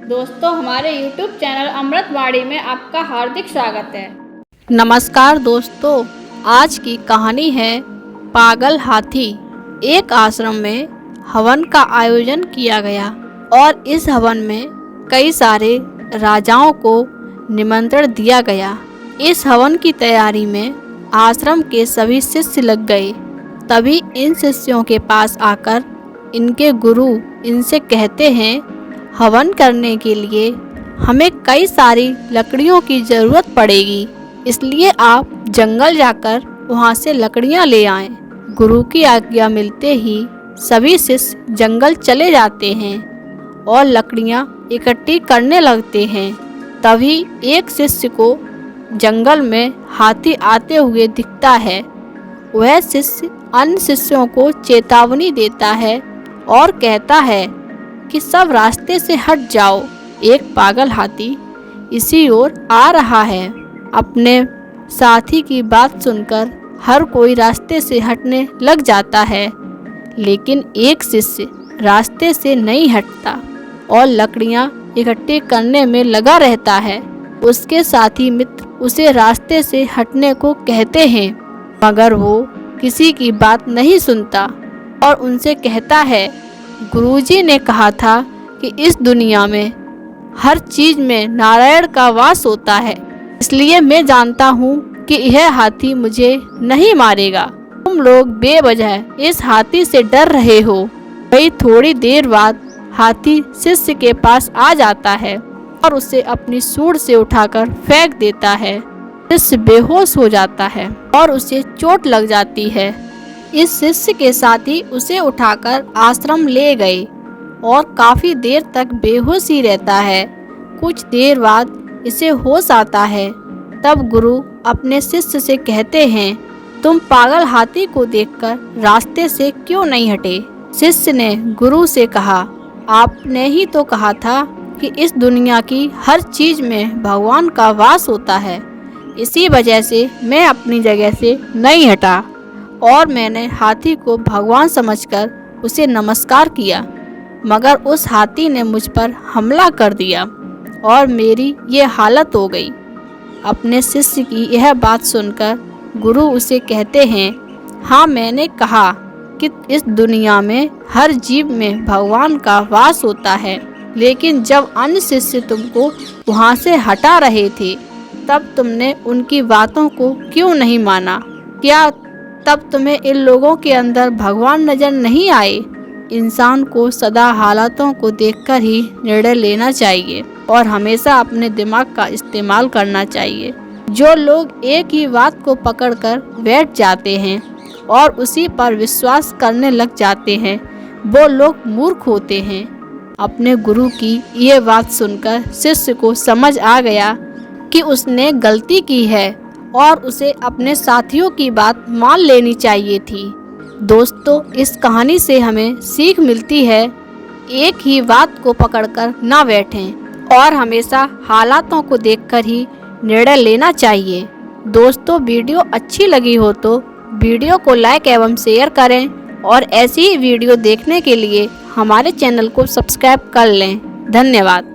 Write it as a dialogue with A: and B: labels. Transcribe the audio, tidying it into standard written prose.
A: दोस्तों, हमारे YouTube channel अमृतवाणी में आपका हार्दिक स्वागत है।
B: नमस्कार दोस्तों, आज की कहानी है पागल हाथी। एक आश्रम में हवन का आयोजन किया गया और इस हवन में कई सारे राजाओं को निमंत्रण दिया गया। इस हवन की तैयारी में आश्रम के सभी शिष्य लग गए। तभी इन शिष्यों के पास आकर इनके गुरु इनसे कहते हैं, हवन करने के लिए हमें कई सारी लकड़ियों की ज़रूरत पड़ेगी, इसलिए आप जंगल जाकर वहाँ से लकड़ियाँ ले आएं। गुरु की आज्ञा मिलते ही सभी शिष्य जंगल चले जाते हैं और लकड़ियाँ इकट्ठी करने लगते हैं। तभी एक शिष्य को जंगल में हाथी आते हुए दिखता है। वह शिष्य अन्य शिष्यों को चेतावनी देता है और कहता है कि सब रास्ते से हट जाओ, एक पागल हाथी इसी ओर आ रहा है। अपने साथी की बात सुनकर हर कोई रास्ते से हटने लग जाता है, लेकिन एक शिष्य रास्ते से नहीं हटता और लकड़ियां इकट्ठी करने में लगा रहता है। उसके साथी मित्र उसे रास्ते से हटने को कहते हैं, मगर वो किसी की बात नहीं सुनता और उनसे कहता है, गुरुजी ने कहा था कि इस दुनिया में हर चीज में नारायण का वास होता है, इसलिए मैं जानता हूँ कि यह हाथी मुझे नहीं मारेगा। तुम लोग बेवजह इस हाथी से डर रहे हो। वही थोड़ी देर बाद हाथी शिष्य के पास आ जाता है और उसे अपनी सूंड से उठाकर फेंक देता है। शिष्य बेहोश हो जाता है और उसे चोट लग जाती है। इस शिष्य के साथी उसे उठाकर आश्रम ले गए और काफी देर तक बेहोश ही रहता है। कुछ देर बाद इसे होश आता है। तब गुरु अपने शिष्य से कहते हैं, तुम पागल हाथी को देखकर रास्ते से क्यों नहीं हटे? शिष्य ने गुरु से कहा, आपने ही तो कहा था कि इस दुनिया की हर चीज में भगवान का वास होता है, इसी वजह से मैं अपनी जगह से नहीं हटा और मैंने हाथी को भगवान समझकर उसे नमस्कार किया, मगर उस हाथी ने मुझ पर हमला कर दिया और मेरी ये हालत हो गई। अपने शिष्य की यह बात सुनकर गुरु उसे कहते हैं, हाँ, मैंने कहा कि इस दुनिया में हर जीव में भगवान का वास होता है, लेकिन जब अन्य शिष्य तुमको वहाँ से हटा रहे थे तब तुमने उनकी बातों को क्यों नहीं माना? क्या तब तुम्हें इन लोगों के अंदर भगवान नजर नहीं आए? इंसान को सदा हालातों को देखकर ही निर्णय लेना चाहिए और हमेशा अपने दिमाग का इस्तेमाल करना चाहिए। जो लोग एक ही बात को पकड़कर बैठ जाते हैं और उसी पर विश्वास करने लग जाते हैं, वो लोग मूर्ख होते हैं। अपने गुरु की ये बात सुनकर शिष्य को समझ आ गया कि उसने गलती की है और उसे अपने साथियों की बात मान लेनी चाहिए थी। दोस्तों, इस कहानी से हमें सीख मिलती है, एक ही बात को पकड़कर ना बैठें और हमेशा हालातों को देखकर ही निर्णय लेना चाहिए। दोस्तों, वीडियो अच्छी लगी हो तो वीडियो को लाइक एवं शेयर करें और ऐसी ही वीडियो देखने के लिए हमारे चैनल को सब्सक्राइब कर लें। धन्यवाद।